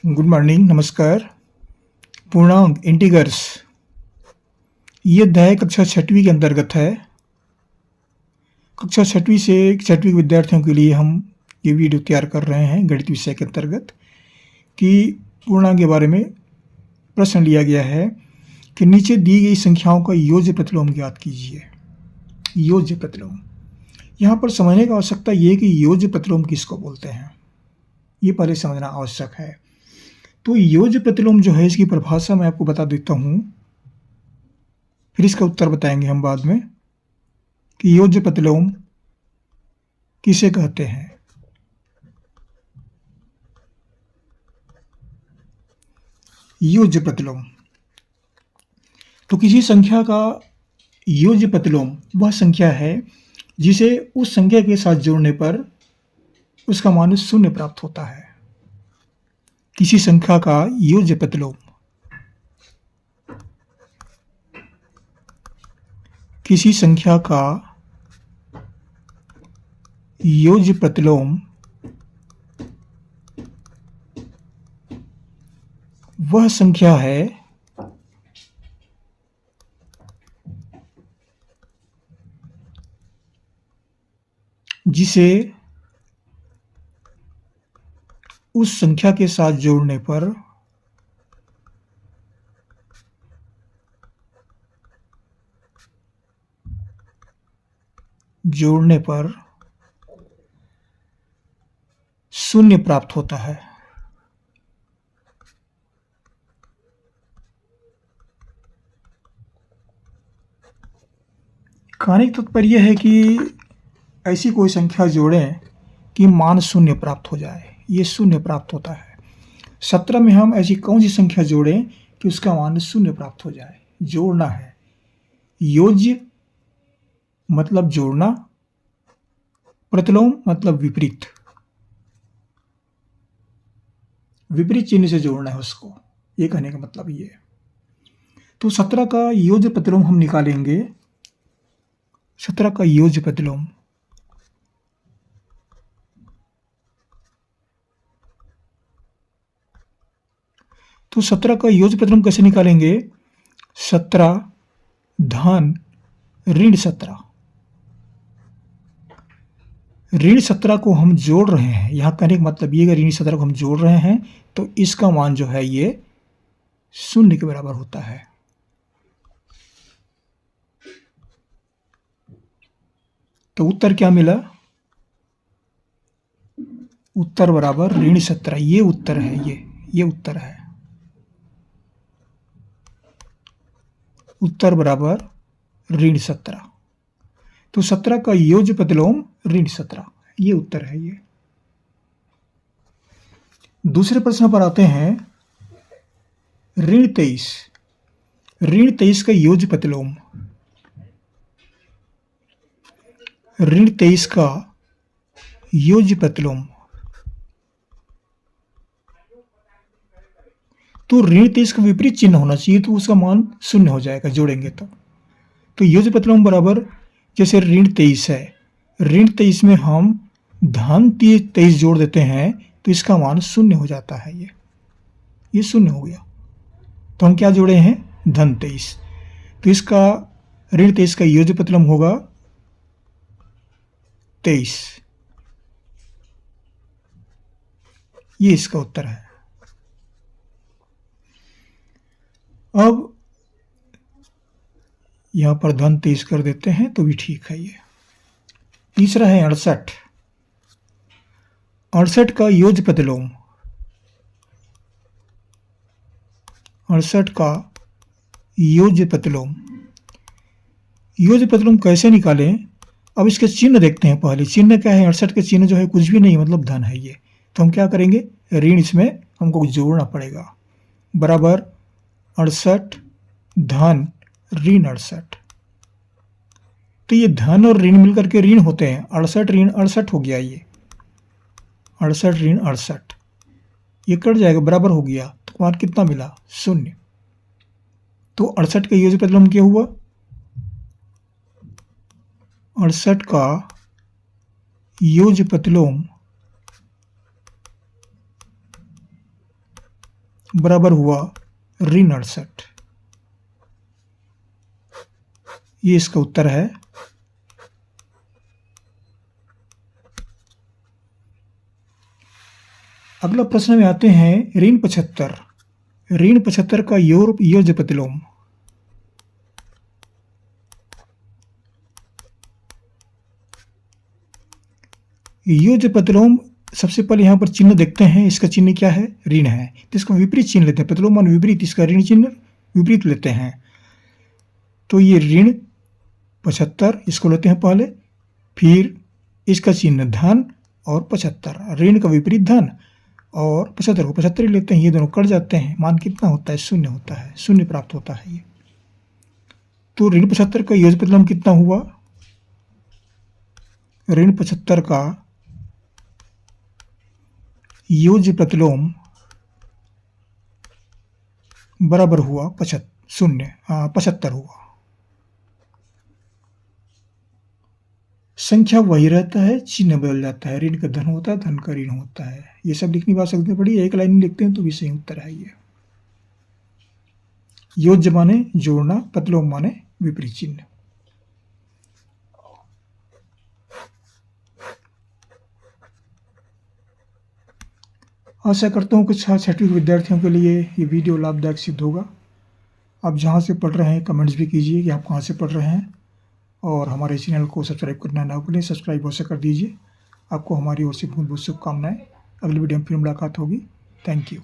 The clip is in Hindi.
गुड मॉर्निंग, नमस्कार। पूर्णांक इंटीग्रल्स ये अध्याय कक्षा छठवीं के अंतर्गत है। कक्षा छठवीं से छठवीं के विद्यार्थियों के लिए हम ये वीडियो तैयार कर रहे हैं गणित विषय के अंतर्गत कि पूर्णांक के बारे में प्रश्न लिया गया है कि नीचे दी गई संख्याओं का योज्य प्रतिलोम ज्ञात कीजिए। योज्य प्रतिलोम यहाँ पर समझने की आवश्यकता ये है कि योज्य प्रतिलोम किसको बोलते हैं, ये पहले समझना आवश्यक है। तो योज्य प्रतिलोम जो है इसकी परिभाषा मैं आपको बता देता हूँ, फिर इसका उत्तर बताएंगे हम बाद में कि योज्य प्रतिलोम किसे कहते हैं। योज्य प्रतिलोम तो किसी संख्या का योज्य प्रतिलोम वह संख्या है जिसे उस संख्या के साथ जोड़ने पर उसका मान शून्य प्राप्त होता है। किसी संख्या का योज्य प्रतिलोम किसी संख्या का योज्य प्रतिलोम वह संख्या है जिसे उस संख्या के साथ जोड़ने पर शून्य प्राप्त होता है। कहने का तात्पर्य है कि ऐसी कोई संख्या जोड़ें कि मान शून्य प्राप्त हो जाए, ये शून्य प्राप्त होता है। 17 में हम ऐसी कौन सी संख्या जोड़ें कि उसका मान शून्य प्राप्त हो जाए। जोड़ना है, योज्य मतलब जोड़ना, प्रतिलोम मतलब विपरीत चिन्ह से जोड़ना है उसको, ये कहने का मतलब ये है। तो 17 का योज्य प्रतिलोम हम निकालेंगे। 17 का योज्य प्रतिलोम तो 17 का योज्य प्रतिलोम कैसे निकालेंगे। 17 धन ऋण 17, ऋण 17 को हम जोड़ रहे हैं। यहाँ कहने का मतलब ये ऋण 17 को हम जोड़ रहे हैं तो इसका मान जो है ये शून्य के बराबर होता है। तो उत्तर क्या मिला, उत्तर बराबर ऋण 17। ये उत्तर है, ये उत्तर है। उत्तर बराबर ऋण 17। तो 17 का योज्य प्रतिलोम ऋण 17, ये उत्तर है। ये दूसरे प्रश्न पर आते हैं। ऋण 23, ऋण 23 का योज्य प्रतिलोम, ऋण 23 का योज्य प्रतिलोम तो ऋण 23 का विपरीत चिन्ह होना चाहिए तो उसका मान शून्य हो जाएगा जोड़ेंगे तो योज्य प्रतिलोम बराबर, जैसे ऋण 23 है, ऋण 23 में हम धन 23 जोड़ देते हैं तो इसका मान शून्य हो जाता है। ये शून्य हो गया तो हम क्या जोड़े हैं, धन 23। तो इसका ऋण 23 का योज्य प्रतिलोम होगा 23। ये इसका उत्तर है। अब यहां पर धन 23 कर देते हैं तो भी ठीक है। ये तीसरा है 68, 68 का योज्य प्रतिलोम, 68 का योज्य प्रतिलोम, योज्य प्रतिलोम कैसे निकालें। अब इसके चिन्ह देखते हैं। पहले चिन्ह क्या है, 68 के चिन्ह जो है कुछ भी नहीं, मतलब धन है ये। तो हम क्या करेंगे, ऋण इसमें हमको जोड़ना पड़ेगा, बराबर 68 धन ऋण 68। तो ये धन और ऋण मिलकर के ऋण होते हैं, 68 ऋण 68 हो गया। ये 68 ऋण 68 ये कट जाएगा, बराबर हो गया। तो मान कितना मिला, शून्य। तो 68 का योज्य प्रतिलोम क्या हुआ, 68 का योज्य प्रतिलोम बराबर हुआ ऋण 68। ये इसका उत्तर है। अगला प्रश्न में आते हैं ऋण 75। ऋण 75 का योज्य प्रतिलोम। योज्य प्रतिलोम, सबसे पहले यहाँ पर चिन्ह देखते हैं। इसका चिन्ह क्या है? ऋण है, तो इसका विपरीत चिन्ह लेते हैं। प्रतिलोम मान विपरीत, इसका ऋण चिन्ह विपरीत लेते हैं। तो ये ऋण 75 इसको लेते हैं पहले, फिर इसका चिन्ह धन और 75, ऋण का विपरीत धन और 75 को 75 ही लेते हैं। ये दोनों कट जाते हैं, मान कितना होता है? 0 होता है, 0 प्राप्त होता है ये। तो ऋण 75 का योज्य प्रतिलोम कितना हुआ? ऋण 75 का योज्य प्रतिलोम बराबर हुआ 75 हुआ। संख्या वही रहता है, चिन्ह बदल जाता है। ऋण का धन होता है, धन का ऋण होता है। ये सब लिखने की आवश्यकता पड़ी, एक लाइन में लिखते हैं तो भी सही उत्तर है ये। योज्य माने जोड़ना, प्रतिलोम माने विपरीत चिन्ह। आशा करता हूँ कि छठवीं के विद्यार्थियों के लिए ये वीडियो लाभदायक सिद्ध होगा। आप जहाँ से पढ़ रहे हैं कमेंट्स भी कीजिए कि आप कहाँ से पढ़ रहे हैं, और हमारे चैनल को सब्सक्राइब करना ना भूलें। सब्सक्राइब अवश्य कर दीजिए। आपको हमारी ओर से बहुत बहुत शुभकामनाएं। अगली वीडियो में फिर मुलाकात होगी। Thank you.